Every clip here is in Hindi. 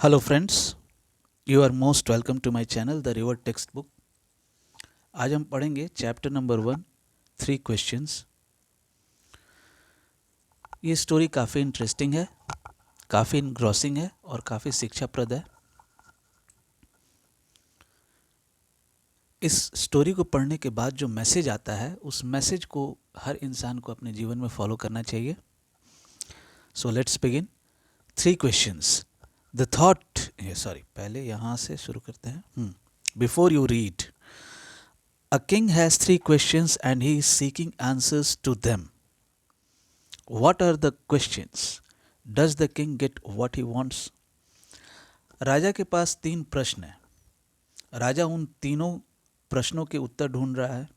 Hello friends, you are most welcome to my channel the river textbook. आज हम पढ़ेंगे चैप्टर नंबर 1, 3 क्वेश्चंस। ये स्टोरी काफ़ी इंटरेस्टिंग है, काफ़ी इनग्रॉसिंग है और काफ़ी शिक्षाप्रद है। इस स्टोरी को पढ़ने के बाद जो मैसेज आता है, उस मैसेज को हर इंसान को अपने जीवन में फॉलो करना चाहिए। So let's begin. 3 questions. The thought पहले यहाँ से शुरू करते हैं। Before you read, a king has 3 questions and he is seeking answers to them. What are the questions? Does the king get what he wants? राजा के पास 3 प्रश्न हैं। राजा उन तीनों प्रश्नों के उत्तर ढूंढ रहा है।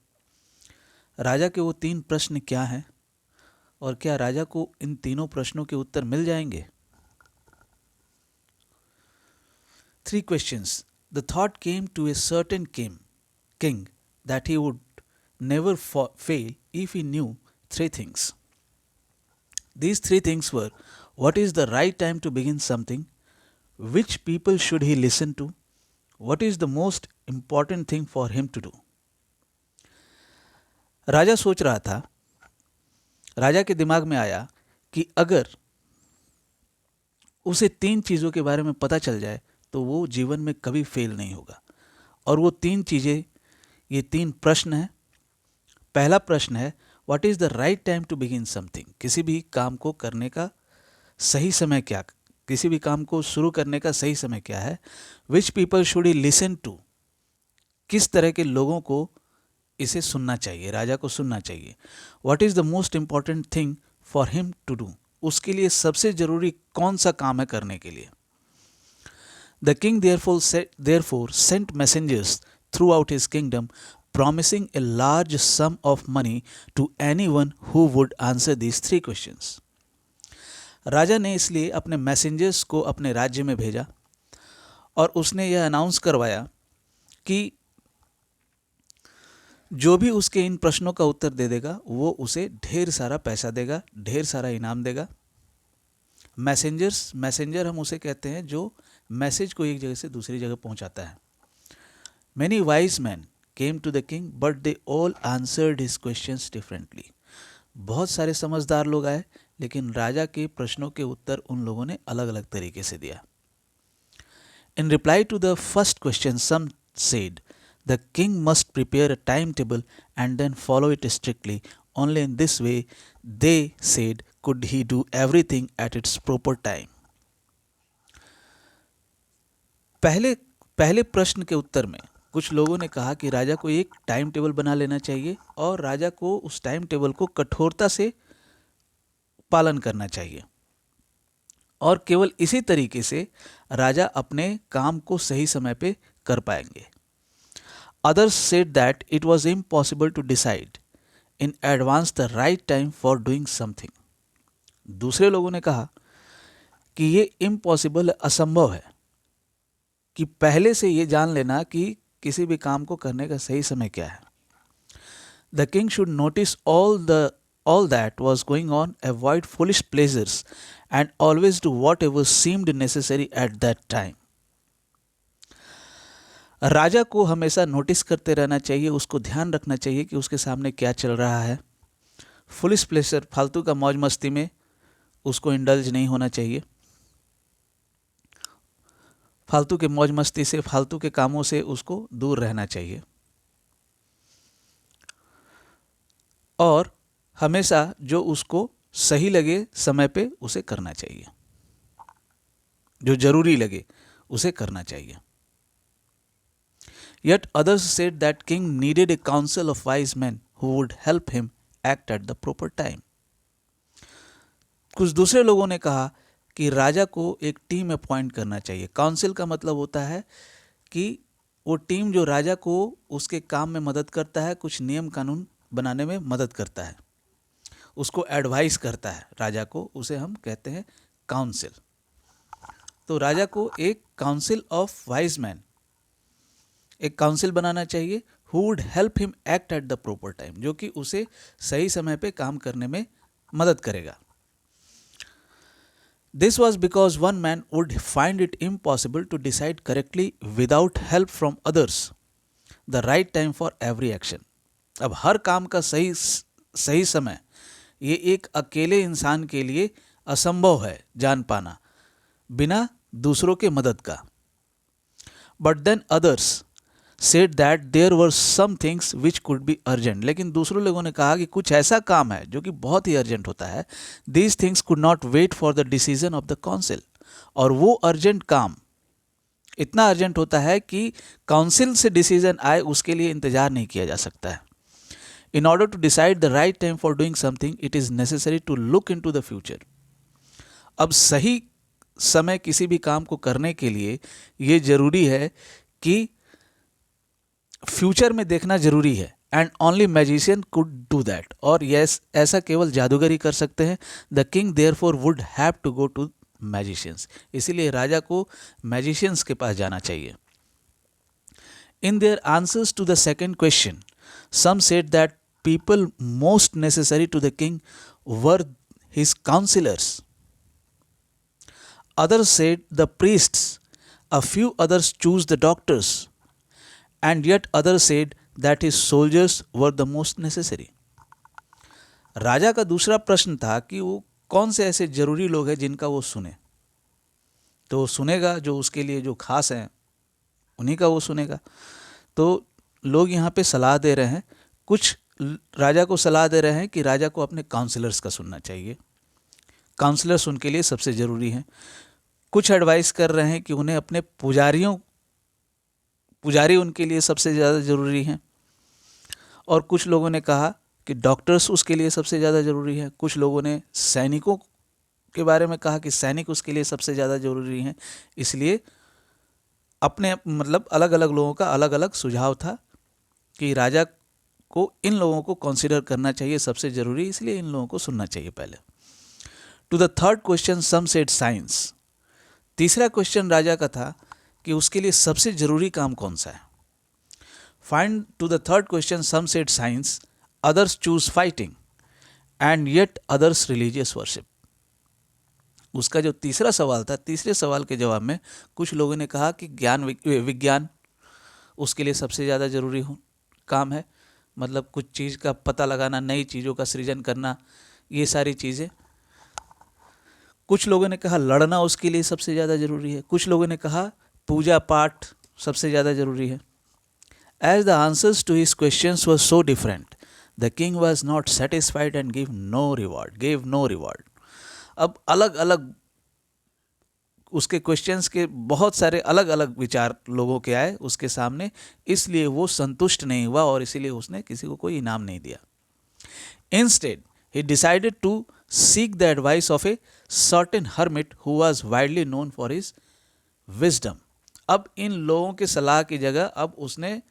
राजा के वो 3 प्रश्न क्या हैं और क्या राजा को इन तीनों प्रश्नों के उत्तर मिल जाएंगे? 3 questions. The thought came to a certain king that he would never fail if he knew 3 things. These 3 things were: what is the right time to begin something? Which people should he listen to? What is the most important thing for him to do? राजा सोच रहा था, राजा के दिमाग में आया कि अगर उसे 3 चीज़ों के बारे में पता चल जाए तो वो जीवन में कभी फेल नहीं होगा। और वो 3 चीज़ें, ये 3 प्रश्न हैं। पहला प्रश्न है, what is the right time to begin something? किसी भी काम को करने का सही समय क्या, किसी भी काम को शुरू करने का सही समय क्या है? Which people should he listen to? किस तरह के लोगों को इसे सुनना चाहिए, राजा को सुनना चाहिए। What is the most important thing for him to do? उसके लिए सबसे जरूरी कौन सा काम है करने के लिए? The king therefore sent messengers throughout his kingdom promising a large sum of money to anyone who would answer these 3 questions. राजा ने इसलिए अपने मैसेंजर्स को अपने राज्य में भेजा और उसने यह अनाउंस करवाया कि जो भी उसके इन प्रश्नों का उत्तर दे देगा वो उसे ढेर सारा पैसा देगा, ढेर सारा इनाम देगा। मैसेंजर हम उसे कहते हैं जो मैसेज को एक जगह से दूसरी जगह पहुंचाता है। Many wise men came to the king, but they all answered his questions differently. बहुत सारे समझदार लोग आए, लेकिन राजा के प्रश्नों के उत्तर उन लोगों ने अलग अलग तरीके से दिया। In reply to the first question, some said, the king must prepare a timetable and then follow it strictly. Only in this way, they said, could he do everything at its proper time. पहले प्रश्न के उत्तर में कुछ लोगों ने कहा कि राजा को एक टाइम टेबल बना लेना चाहिए और राजा को उस टाइम टेबल को कठोरता से पालन करना चाहिए और केवल इसी तरीके से राजा अपने काम को सही समय पे कर पाएंगे। Others said that it was impossible to decide in advance the right time for doing something. दूसरे लोगों ने कहा कि ये इम्पॉसिबल, असंभव है कि पहले से ये जान लेना कि किसी भी काम को करने का सही समय क्या है। The king should notice all that was going on, avoid foolish pleasures, and always do whatever seemed necessary at that time. राजा को हमेशा नोटिस करते रहना चाहिए, उसको ध्यान रखना चाहिए कि उसके सामने क्या चल रहा है। फुलिश प्लेजर, फालतू का मौज मस्ती में उसको इंडल्ज नहीं होना चाहिए। फालतू के मौज मस्ती से, फालतू के कामों से उसको दूर रहना चाहिए और हमेशा जो उसको सही लगे समय पे उसे करना चाहिए, जो जरूरी लगे उसे करना चाहिए। Yet others said that king needed a council of wise men who would help him act at the proper time. कुछ दूसरे लोगों ने कहा कि राजा को एक टीम अपॉइंट करना चाहिए। काउंसिल का मतलब होता है कि वो टीम जो राजा को उसके काम में मदद करता है, कुछ नियम कानून बनाने में मदद करता है, उसको एडवाइस करता है राजा को, उसे हम कहते हैं काउंसिल। तो राजा को एक काउंसिल ऑफ वाइज मैन, एक काउंसिल बनाना चाहिए, who would help him act at the proper time, जो कि उसे सही समय पे काम करने में मदद करेगा। This was because one man would find it impossible to decide correctly without help from others the right time for every action. अब हर काम का सही समय ये एक अकेले इंसान के लिए असंभव है जान पाना बिना दूसरों के मदद का। But then others said that there were some things which could be urgent. लेकिन दूसरों लोगों ने कहा कि कुछ ऐसा काम है जो कि बहुत ही अर्जेंट होता है। These things could not wait for the decision of the council. और वो अर्जेंट काम इतना अर्जेंट होता है कि काउंसिल से डिसीजन आए उसके लिए इंतजार नहीं किया जा सकता है। In order to decide the right time for doing something it is necessary to look into the future. अब सही समय किसी भी काम को करने के लिए ये जरूरी है कि फ्यूचर में देखना जरूरी है। And only magician could do that. और यस, ऐसा केवल जादूगर ही कर सकते हैं। The king therefore would have to go to magicians. इसीलिए राजा को मैजिशियंस के पास जाना चाहिए। In their answers to the second question some said that people most necessary to the king were his counselors. Others said the priests. A few others chose the doctors. And yet others said that his soldiers were the most necessary. राजा का दूसरा प्रश्न था कि वो कौन से ऐसे जरूरी लोग हैं जिनका वो सुने। तो सुनेगा जो उसके लिए जो खास हैं उन्हीं का वो सुनेगा। तो लोग यहाँ पे सलाह दे रहे हैं, कुछ राजा को सलाह दे रहे हैं कि राजा को अपने काउंसलर्स का सुनना चाहिए। काउंसलर्स उनके लिए सबसे ज़रूरी हैं। कुछ एडवाइस कर रहे हैं कि उन्हें अपने पुजारी उनके लिए सबसे ज़्यादा ज़रूरी हैं। और कुछ लोगों ने कहा कि डॉक्टर्स उसके लिए सबसे ज़्यादा ज़रूरी हैं। कुछ लोगों ने सैनिकों के बारे में कहा कि सैनिक उसके लिए सबसे ज़्यादा ज़रूरी हैं। इसलिए अपने अलग अलग लोगों का अलग अलग सुझाव था कि राजा को इन लोगों को कंसीडर करना चाहिए सबसे ज़रूरी, इसलिए इन लोगों को सुनना चाहिए पहले। To the third question some said science. तीसरा क्वेश्चन राजा का था कि उसके लिए सबसे ज़रूरी काम कौन सा है। Find to the third question some said science, others choose fighting and yet others religious worship. उसका जो तीसरा सवाल था, तीसरे सवाल के जवाब में कुछ लोगों ने कहा कि विज्ञान उसके लिए सबसे ज़्यादा ज़रूरी काम है। कुछ चीज़ का पता लगाना, नई चीज़ों का सृजन करना, ये सारी चीज़ें। कुछ लोगों ने कहा लड़ना उसके लिए सबसे ज़्यादा ज़रूरी है। कुछ लोगों ने कहा पूजा पाठ सबसे ज़्यादा ज़रूरी है। As the answers to his questions were so different the king was not satisfied and give no reward. अब अलग अलग उसके क्वेश्चंस के बहुत सारे अलग अलग विचार लोगों के आए उसके सामने, इसलिए वो संतुष्ट नहीं हुआ और इसीलिए उसने किसी को कोई इनाम नहीं दिया। Instead he decided to seek the advice of a certain hermit who was widely known for his wisdom. अब इन लोगों की सलाह की जगह अब उसने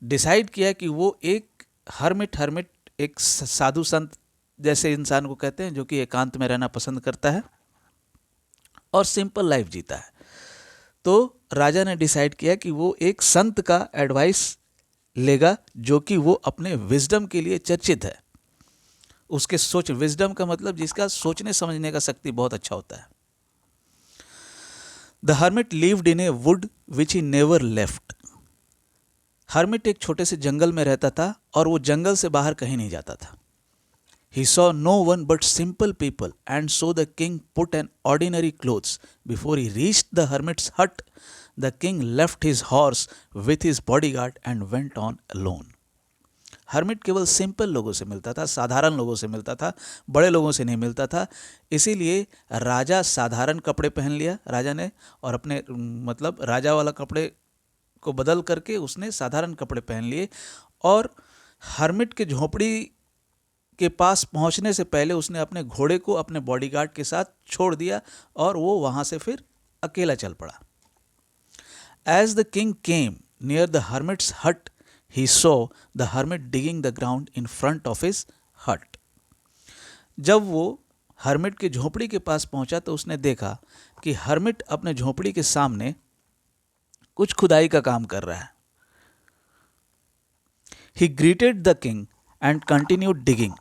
डिसाइड किया कि वो एक हर्मिट एक साधु संत जैसे इंसान को कहते हैं जो कि एकांत में रहना पसंद करता है और सिंपल लाइफ जीता है। तो राजा ने डिसाइड किया कि वो एक संत का एडवाइस लेगा जो कि वो अपने विजडम के लिए चर्चित है। उसके सोच, विजडम का मतलब जिसका सोचने समझने का शक्ति बहुत अच्छा होता है। The hermit lived in A would which he never left. Hermit एक छोटे से जंगल में रहता था और वो जंगल से बाहर कहीं नहीं जाता था। He saw no one but simple people, and so the king put an ordinary clothes. Before he reached the hermit's hut, the king left his horse with his bodyguard and went on alone. Hermit केवल सिंपल लोगों से मिलता था, साधारण लोगों से मिलता था, बड़े लोगों से नहीं मिलता था। इसीलिए राजा साधारण कपड़े पहन लिया राजा ने, और अपने राजा वाला कपड़े को बदल करके उसने साधारण कपड़े पहन लिए। और हर्मिट के झोपड़ी के पास पहुंचने से पहले उसने अपने घोड़े को अपने बॉडीगार्ड के साथ छोड़ दिया और वो वहां से फिर अकेला चल पड़ा। As the king came near the hermit's hut he saw the hermit digging the ground in front of his hut. जब वो हर्मिट की झोपड़ी के पास पहुंचा तो उसने देखा कि हर्मिट अपने झोपड़ी के सामने कुछ खुदाई का काम कर रहा है। ही greeted the king and continued digging.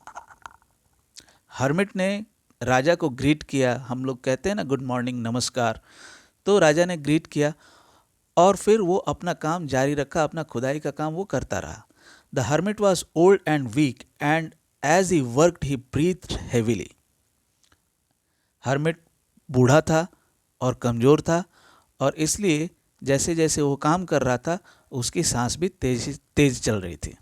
Hermit ने राजा को ग्रीट किया, हम लोग कहते हैं ना गुड मॉर्निंग, नमस्कार, तो राजा ने ग्रीट किया और फिर वो अपना काम जारी रखा, अपना खुदाई का काम वो करता रहा. The hermit was old and weak and as he worked he breathed heavily. Hermit बूढ़ा था और कमज़ोर था, और इसलिए जैसे जैसे वो काम कर रहा था उसकी सांस भी तेज तेज चल रही थी.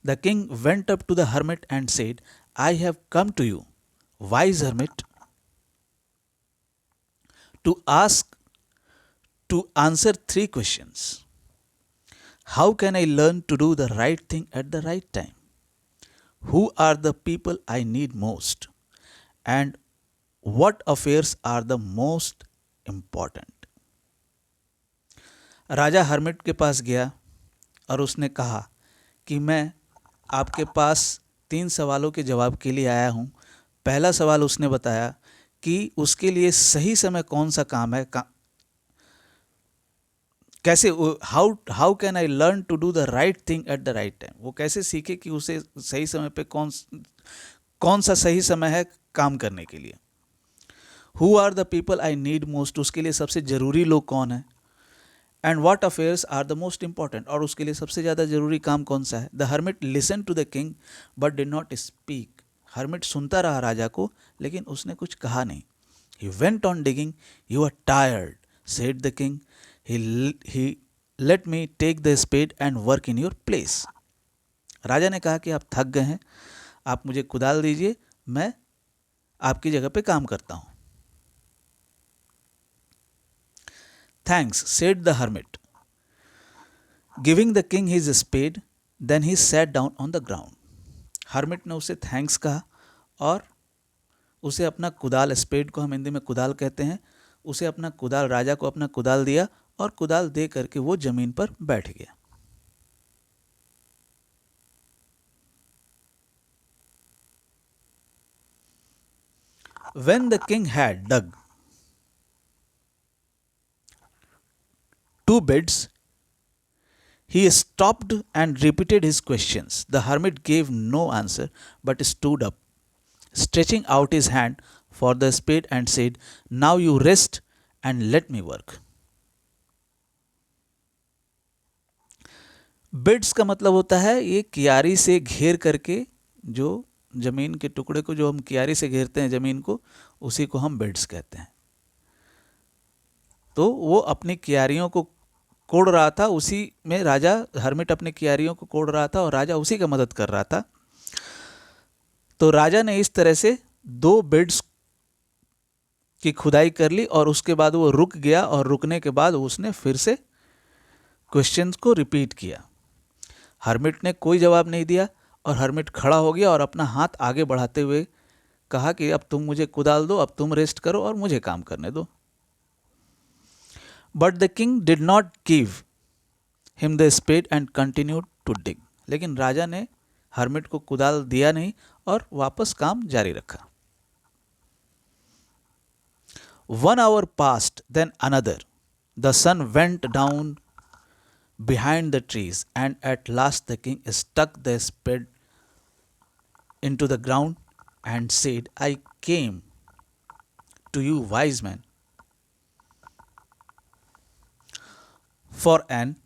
The king went up to the hermit and said, I have come to you, wise hermit, to ask to answer 3 questions. How can I learn to do the right thing at the right time? Who are the people I need most? And what affairs are the most important? Raja hermit के पास गया और उसने कहा कि मैं आपके पास 3 सवालों के जवाब के लिए आया हूँ. पहला सवाल उसने बताया कि उसके लिए सही समय कौन सा काम है, कैसे, how can I learn to do the right thing at the right time. वो कैसे सीखे कि उसे सही समय पे कौन सा सही समय है काम करने के लिए. Who are the people I need most, उसके लिए सबसे ज़रूरी लोग कौन है. And what affairs are the most important, और उसके लिए सबसे ज़्यादा ज़रूरी काम कौन सा है. The hermit listen to the king but did not speak. Hermit सुनता रहा राजा को, लेकिन उसने कुछ कहा नहीं. He went on digging. You are tired, said the king. He let me take the spade and work in your place. राजा ने कहा कि आप थक गए हैं, आप मुझे कुदाल दीजिए, मैं आपकी जगह पे काम करता हूं. Thanks, said the hermit. Giving the king his spade, then he sat down on the ground. hermit ने उसे थैंक्स कहा और उसे अपना कुदाल, स्पेड को हम हिंदी में कुदाल कहते हैं, उसे अपना कुदाल, राजा को अपना कुदाल दिया और कुदाल दे करके वो जमीन पर बैठ गया. When the king had dug 2 beds, he stopped and repeated his questions. The hermit gave no answer but stood up, stretching out his hand for the spade and said, now you rest and let me work. Beds का मतलब होता है ये कियारी से घेर करके, जो ज़मीन के टुकड़े को जो हम कियारी से घेरते हैं ज़मीन को, उसी को हम बेड्स कहते हैं. तो वो अपनी कियारियों को कोड़ रहा था, उसी में राजा, हर्मिट अपनी कियारियों को कोड़ रहा था और राजा उसी का मदद कर रहा था. तो राजा ने इस तरह से 2 बेड्स की खुदाई कर ली और उसके बाद वो रुक गया, और रुकने के बाद उसने फिर से क्वेश्चंस को रिपीट किया. हर्मिट ने कोई जवाब नहीं दिया और हर्मिट खड़ा हो गया और अपना हाथ आगे बढ़ाते हुए कहा कि अब तुम मुझे कुदाल दो, अब तुम रेस्ट करो और मुझे काम करने दो. But the king did not give him the spade and continued to dig. लेकिन राजा ने हर्मिट को कुदाल दिया नहीं और वापस काम जारी रखा. 1 hour passed, then another. The sun went down behind the trees, and at last the king stuck the spade into the ground and said, I came to you, wise man, for an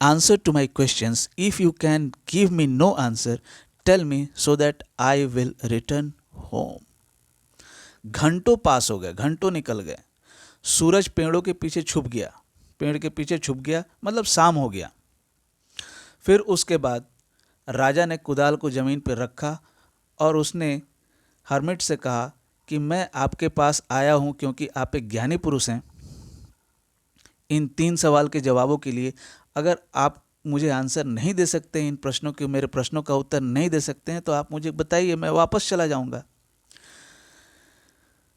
answer to my questions. If you can give me no answer, tell me so that I will return home. घंटों पास हो गए, घंटों निकल गए. सूरज पेड़ों के पीछे छुप गया, पेड़ के पीछे छुप गया, मतलब शाम हो गया. फिर उसके बाद राजा ने कुदाल को ज़मीन पर रखा और उसने हर्मिट से कहा कि मैं आपके पास आया हूँ क्योंकि आप एक ज्ञानी पुरुष हैं. इन 3 सवाल के जवाबों के लिए अगर आप मुझे आंसर नहीं दे सकते, इन प्रश्नों के, मेरे प्रश्नों का उत्तर नहीं दे सकते हैं, तो आप मुझे बताइए, मैं वापस चला जाऊँगा.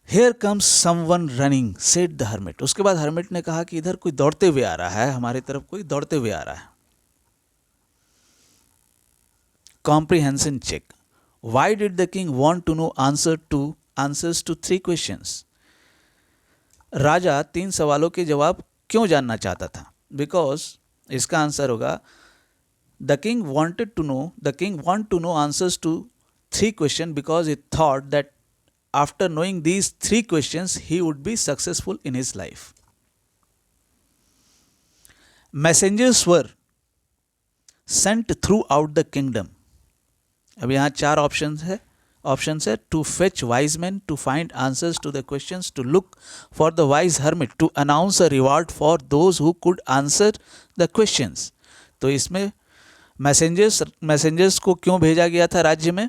Here comes someone running, said the hermit. उसके बाद हर्मिट ने कहा कि इधर कोई दौड़ते हुए आ रहा है, हमारी तरफ कोई दौड़ते हुए आ रहा है. Comprehension check. Why did the king want to know answers to 3 questions? राजा 3 सवालों के जवाब क्यों जानना चाहता था? Because इसका आंसर होगा the king want to know answers to 3 questions because he thought that after knowing these three questions, he would be successful in his life. Messengers were sent throughout the kingdom. अब यहाँ चार ऑप्शंस है to fetch wise man, to find answers to the questions, to look for the wise hermit, to announce a reward for those who could answer the questions. तो इसमें मैसेंजर्स को क्यों भेजा गया था राज्य में?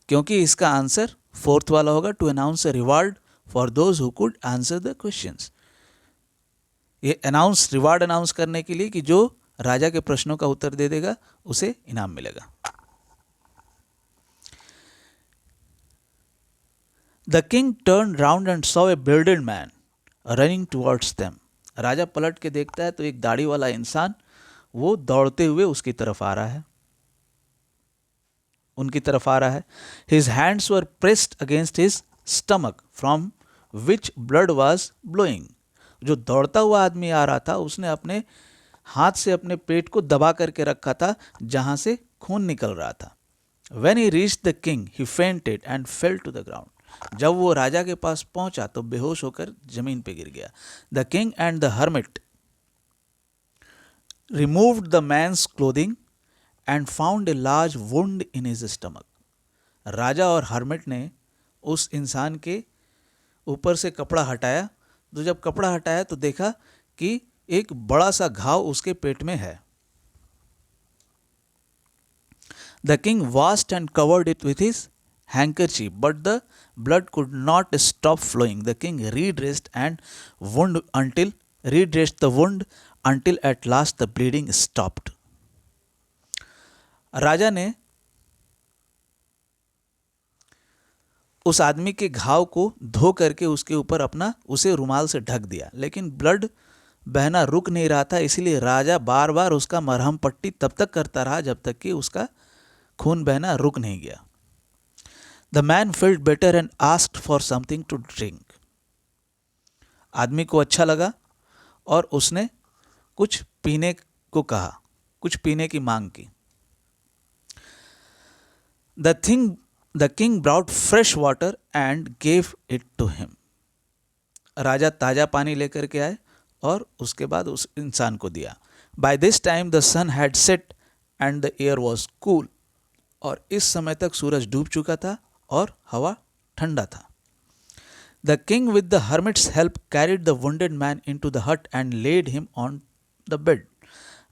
क्योंकि इसका आंसर फोर्थ वाला होगा, to announce a reward for those who could answer the questions. ये रिवार्ड अनाउंस करने के लिए कि जो राजा के प्रश्नों का उत्तर दे देगा उसे इनाम मिलेगा. The king turn round and saw a bearded man running towards them. राजा पलट के देखता है तो एक दाढ़ी वाला इंसान वो दौड़ते हुए उसकी तरफ आ रहा है, उनकी तरफ आ रहा है. His hands were pressed against his stomach from which blood was blowing. जो दौड़ता हुआ आदमी आ रहा था उसने अपने हाथ से अपने पेट को दबा करके रखा था जहां से खून निकल रहा था. When he reached the king, he fainted and fell to the ground. जब वो राजा के पास पहुंचा तो बेहोश होकर जमीन पे गिर गया. The king and the hermit removed the man's clothing and found a large wound in his stomach. राजा और हर्मिट ने उस इंसान के ऊपर से कपड़ा हटाया. तो जब कपड़ा हटाया तो देखा कि एक बड़ा सा घाव उसके पेट में है. The king washed and covered it with his handkerchief, but the blood could not stop flowing. The king redressed the wound until at last the bleeding stopped. राजा ने उस आदमी के घाव को धो करके उसके ऊपर उसे रुमाल से ढक दिया, लेकिन ब्लड बहना रुक नहीं रहा था. इसीलिए राजा बार बार उसका मरहम पट्टी तब तक करता रहा जब तक कि उसका खून बहना रुक नहीं गया. The man felt better and asked for something to drink. आदमी को अच्छा लगा और उसने कुछ पीने को कहा, कुछ पीने की मांग की. The king brought fresh water and gave it to him. राजा ताजा पानी लेकर के आए और उसके बाद उस इंसान को दिया. By this time the sun had set and the air was cool. और इस समय तक सूरज डूब चुका था और हवा ठंडा था. The king with the hermit's help carried the wounded man into the hut and laid him on the bed.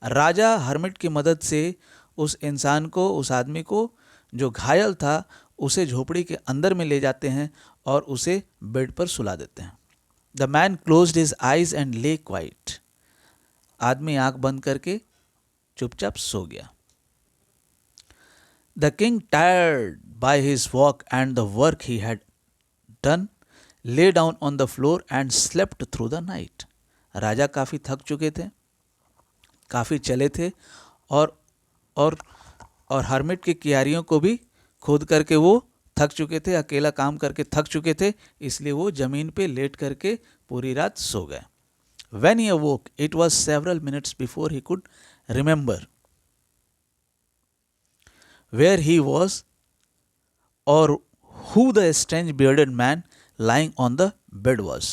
राजा हर्मिट की मदद से उस इंसान को, उस आदमी को जो घायल था, उसे झोपड़ी के अंदर में ले जाते हैं और उसे बेड पर सुला देते हैं. The man closed his eyes and ले क्वाइट. आदमी आंख बंद करके चुपचाप सो गया. The king, tired by his walk and the work he had done, lay down on the floor and slept through the night. राजा काफ़ी थक चुके थे, काफ़ी चले थे और हर्मिट की क्यारियों को भी खोद करके वो थक चुके थे, अकेला काम करके थक चुके थे, इसलिए वो ज़मीन पे लेट करके पूरी रात सो गए. When he awoke, it was several minutes before he could remember where he was or who the strange bearded man lying on the bed was.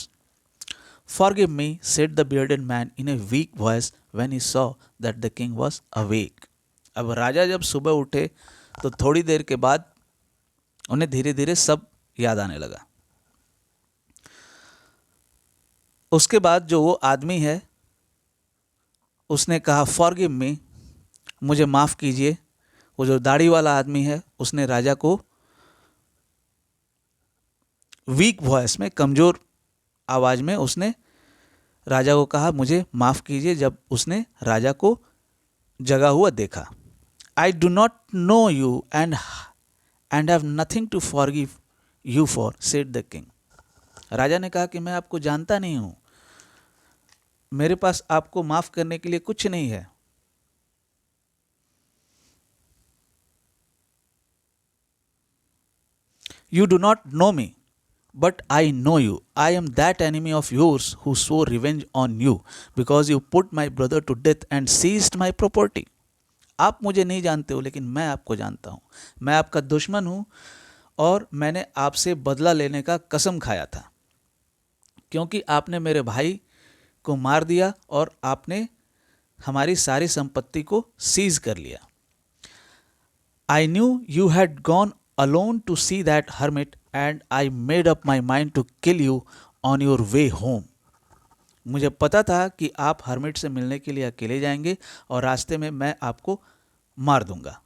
Forgive me, said the bearded man in a weak voice when he saw that the king was awake. अब राजा जब सुबह उठे तो थोड़ी देर के बाद उन्हें धीरे धीरे सब याद आने लगा. उसके बाद जो वो आदमी है उसने कहा फॉरगिव मी, मुझे माफ़ कीजिए. वो जो दाढ़ी वाला आदमी है उसने राजा को वीक वॉइस में, कमज़ोर आवाज़ में उसने राजा को कहा मुझे माफ़ कीजिए जब उसने राजा को जगा हुआ देखा. I do not know you and have nothing to forgive you for, said the king. राजा ने कहा कि मैं आपको जानता नहीं हूँ, मेरे पास आपको माफ़ करने के लिए कुछ नहीं है. You do not know me, but I know you. I am that enemy of yours who swore revenge on you because you put my brother to death and seized my property. आप मुझे नहीं जानते हो लेकिन मैं आपको जानता हूँ. मैं आपका दुश्मन हूँ और मैंने आपसे बदला लेने का कसम खाया था, क्योंकि आपने मेरे भाई को मार दिया और आपने हमारी सारी संपत्ति को सीज कर लिया। I knew you had gone alone to see that hermit and I made up my mind to kill you on your way home. मुझे पता था कि आप हर्मिट से मिलने के लिए अकेले जाएंगे और रास्ते में मैं आपको मार दूंगा।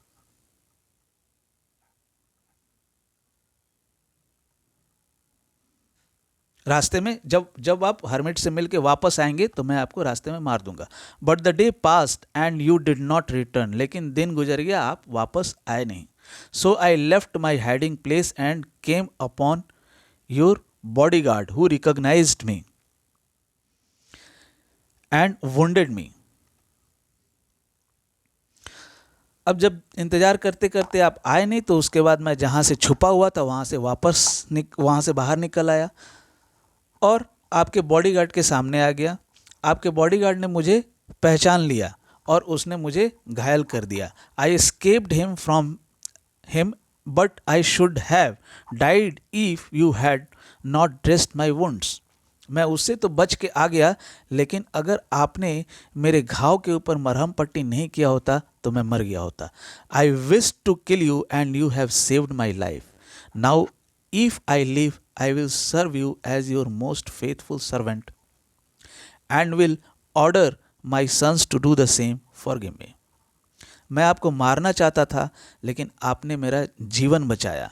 रास्ते में जब आप हर्मिट से मिल के वापस आएंगे तो मैं आपको रास्ते में मार दूंगा। But the day passed and you did not return, लेकिन दिन गुजर गया, आप वापस आए नहीं। So I left my hiding place and came upon your bodyguard who recognised me and wounded me. अब जब इंतजार करते करते आप आए नहीं, तो उसके बाद मैं जहाँ से छुपा हुआ था वहाँ से वहाँ से बाहर निकल आया और आपके बॉडीगार्ड के सामने आ गया। आपके बॉडीगार्ड ने मुझे पहचान लिया और उसने मुझे घायल कर दिया। I escaped him from him but I should have died if you had not dressed my wounds. मैं उससे तो बच के आ गया, लेकिन अगर आपने मेरे घाव के ऊपर मरहम पट्टी नहीं किया होता तो मैं मर गया होता। I wish to kill you and you have saved my life. Now if I live I will serve you as your most faithful servant and will order my sons to do the same. Forgive me. मैं आपको मारना चाहता था, लेकिन आपने मेरा जीवन बचाया,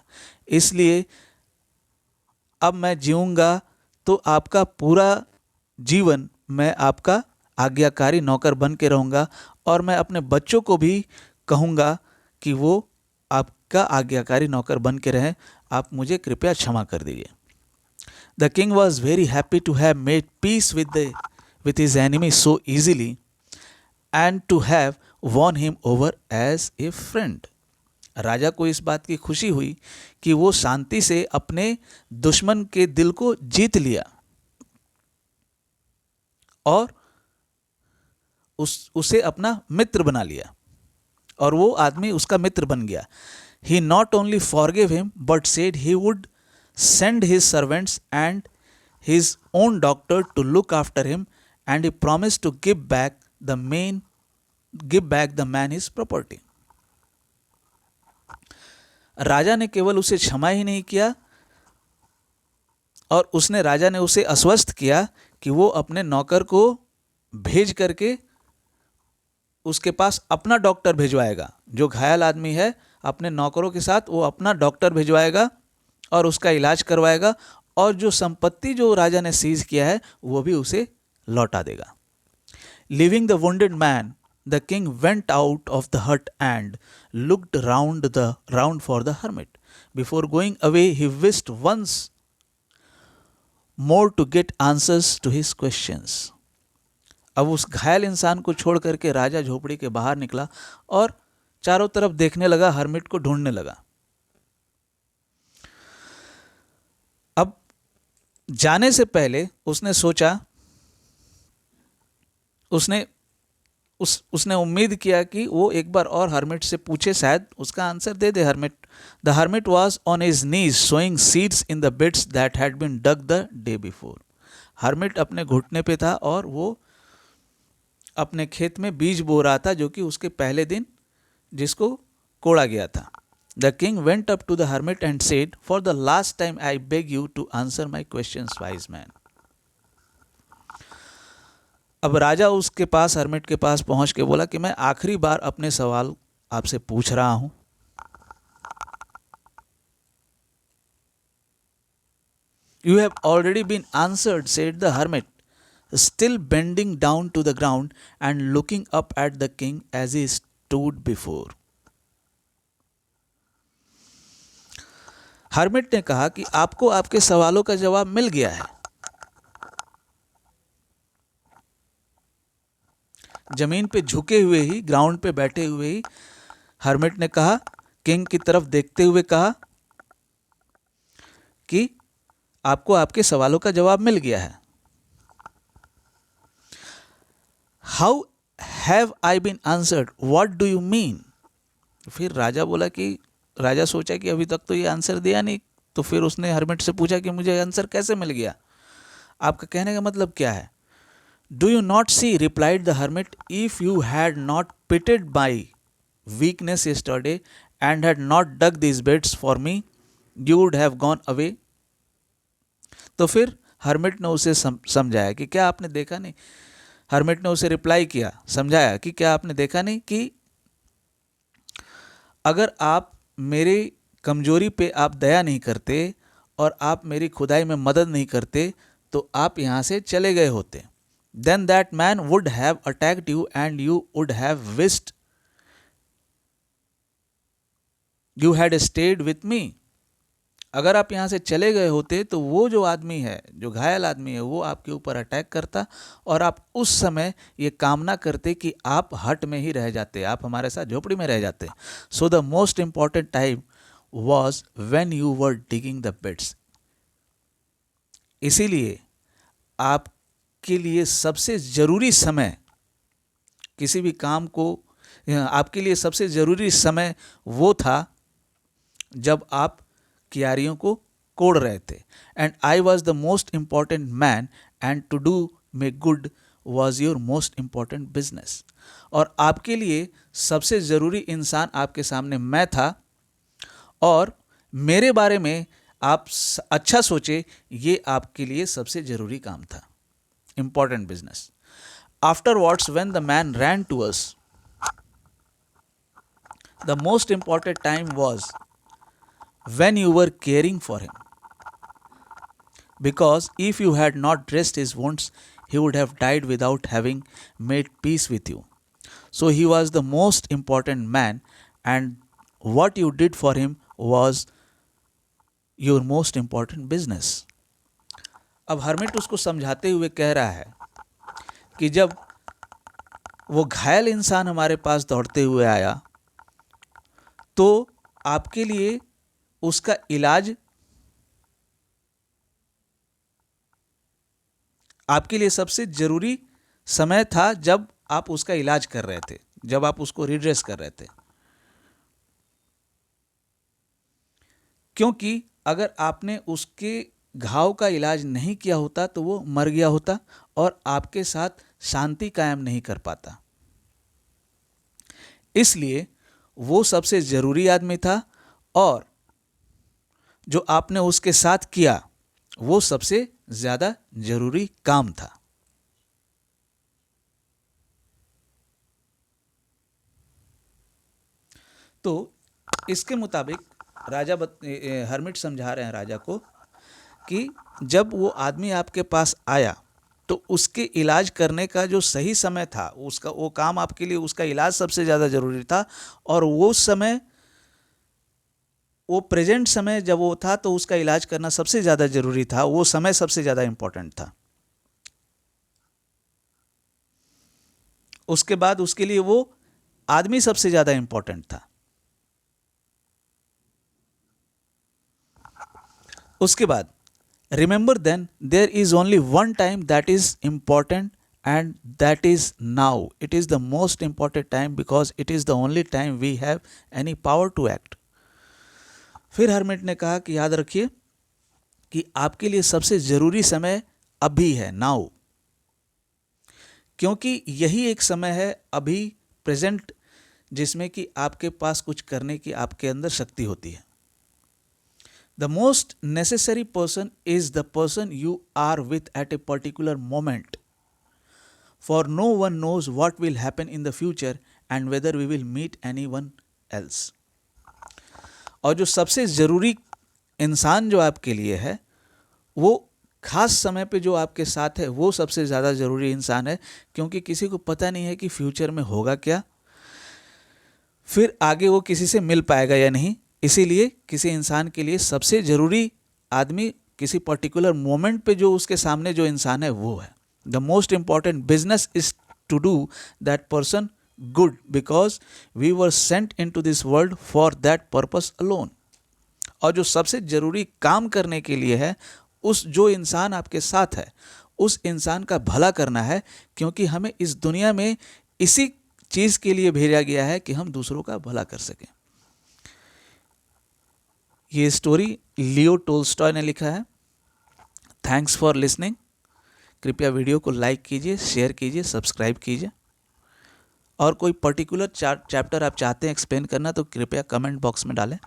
इसलिए अब मैं जीऊँगा तो आपका पूरा जीवन मैं आपका आज्ञाकारी नौकर बन के रहूँगा और मैं अपने बच्चों को भी कहूँगा कि वो आपका आज्ञाकारी नौकर बन के रहें। आप मुझे कृपया क्षमा कर दीजिए। The king was very happy to have made peace with his enemy so easily and to have won him over as a friend. राजा को इस बात की खुशी हुई कि वो शांति से अपने दुश्मन के दिल को जीत लिया और उसे अपना मित्र बना लिया और वो आदमी उसका मित्र बन गया। He not only forgave him but said he would send his servants and his own doctor to look after him and he promised to give back the man his property. राजा ने केवल उसे क्षमा ही नहीं किया और राजा ने उसे आश्वस्त किया कि वो अपने नौकर को भेज करके उसके पास अपना डॉक्टर भिजवाएगा। जो घायल आदमी है अपने नौकरों के साथ वो अपना डॉक्टर भिजवाएगा और उसका इलाज करवाएगा और जो संपत्ति जो राजा ने सीज किया है वो भी उसे लौटा देगा। Leaving the wounded man, the king went out of the hut and looked round for the hermit. Before going away, he wished once more to get answers to his questions. अब उस घायल इंसान को छोड़ करके राजा झोपड़ी के बाहर निकला और चारों तरफ देखने लगा, हर्मिट को ढूंढने लगा। अब जाने से पहले उसने सोचा, उसने उम्मीद किया कि वो एक बार और हर्मिट से पूछे, शायद उसका आंसर दे दे hermit. The hermit was on his knees sowing seeds in the beds that had been dug the day before. Hermit अपने घुटने पे था और वो अपने खेत में बीज बो रहा था जो कि उसके पहले दिन जिसको कोड़ा गया था। The king went up to the hermit and said, for the last time I beg you to answer my questions wise man. अब राजा उसके पास, हर्मिट के पास पहुंच के बोला कि मैं आखिरी बार अपने सवाल आपसे पूछ रहा हूं। You have already been answered, said the hermit, still bending down to the ground and looking up at the king as he stood before. Hermit ने कहा कि आपको आपके सवालों का जवाब मिल गया है। जमीन पे झुके हुए ही, ग्राउंड पे बैठे हुए ही हर्मिट ने कहा, किंग की तरफ देखते हुए कहा कि आपको आपके सवालों का जवाब मिल गया है। How have I been answered, what do you mean? फिर राजा बोला कि राजा सोचा कि अभी तक तो ये आंसर दिया नहीं, तो फिर उसने हर्मिट से पूछा कि मुझे आंसर कैसे मिल गया, आपका कहने का मतलब क्या है? Do you not see, replied the hermit, if you had not pitied my weakness yesterday and had not dug these beds for me, you would have gone away. तो फिर हर्मिट ने उसे समझाया कि क्या आपने देखा नहीं, हर्मिट ने उसे रिप्लाई किया, समझाया कि क्या आपने देखा नहीं कि अगर आप मेरी कमजोरी पे आप दया नहीं करते और आप मेरी खुदाई में मदद नहीं करते तो आप यहाँ से चले गए होते. Then that man would have attacked you and you would have wished you had stayed with me. अगर आप यहाँ से चले गए होते तो वो जो आदमी है, जो घायल आदमी है, वो आपके ऊपर अटैक करता और आप उस समय ये कामना करते कि आप हट में ही रह जाते, आप हमारे साथ झोपड़ी में रह जाते. So the most important time was when you were digging the beds. इसीलिए आपके लिए सबसे ज़रूरी समय, किसी भी काम को, आपके लिए सबसे ज़रूरी समय वो था जब आप क्यारियों को कोड़ रहे थे. And I was the most important man and to do me good was your most important business. और आपके लिए सबसे ज़रूरी इंसान आपके सामने मैं था और मेरे बारे में आप अच्छा सोचे, ये आपके लिए सबसे ज़रूरी काम था, important business. Afterwards when the man ran to us, the most important time was when you were caring for him, because if you had not dressed his wounds he would have died without having made peace with you. So he was the most important man and what you did for him was your most important business. अब हर्मिट उसको समझाते हुए कह रहा है कि जब वो घायल इंसान हमारे पास दौड़ते हुए आया तो आपके लिए उसका इलाज, आपके लिए सबसे जरूरी समय था जब आप उसका इलाज कर रहे थे, जब आप उसको रिड्रेस कर रहे थे. क्योंकि अगर आपने उसके घाव का इलाज नहीं किया होता तो वो मर गया होता और आपके साथ शांति कायम नहीं कर पाता. इसलिए वो सबसे जरूरी आदमी था और जो आपने उसके साथ किया वो सबसे ज्यादा जरूरी काम था. तो इसके मुताबिक राजा हर्मिट समझा रहे हैं राजा को कि जब वो आदमी आपके पास आया तो उसके इलाज करने का जो सही समय था, उसका वो काम आपके लिए, उसका इलाज सबसे ज़्यादा ज़रूरी था और वो समय, वो प्रेजेंट समय जब वो था तो उसका इलाज करना सबसे ज़्यादा ज़रूरी था, वो समय सबसे ज़्यादा इम्पोर्टेंट था. उसके बाद उसके लिए वो आदमी सबसे ज़्यादा इम्पोर्टेंट था. उसके बाद remember then there is only one time that is important and that is now. It is the most important time because it is the only time we have any power to act. फिर हर्मिट ने कहा कि याद रखिए कि आपके लिए सबसे ज़रूरी समय अभी है, नाउ, क्योंकि यही एक समय है अभी प्रेजेंट जिसमें कि आपके पास कुछ करने की आपके अंदर शक्ति होती है. The most necessary person is the person you are with at a particular moment, for no one knows what will happen in the future and whether we will meet any one else. और जो सबसे ज़रूरी इंसान जो आपके लिए है वो खास समय पे जो आपके साथ है वो सबसे ज़्यादा ज़रूरी इंसान है, क्योंकि किसी को पता नहीं है कि फ्यूचर में होगा क्या, फिर आगे वो किसी से मिल पाएगा या नहीं. इसीलिए किसी इंसान के लिए सबसे ज़रूरी आदमी किसी पर्टिकुलर मोमेंट पे जो उसके सामने जो इंसान है वो है. The most important business is to do that person good because we were sent into this world for that purpose alone. और जो सबसे ज़रूरी काम करने के लिए है, उस जो इंसान आपके साथ है उस इंसान का भला करना है, क्योंकि हमें इस दुनिया में इसी चीज़ के लिए भेजा गया है कि हम दूसरों का भला कर सकें. ये स्टोरी लियो टोल्स्टॉय ने लिखा है। Thanks for listening. कृपया वीडियो को लाइक कीजिए, शेयर कीजिए, सब्सक्राइब कीजिए। और कोई पर्टिकुलर चैप्टर आप चाहते हैं एक्सप्लेन करना तो कृपया कमेंट बॉक्स में डालें।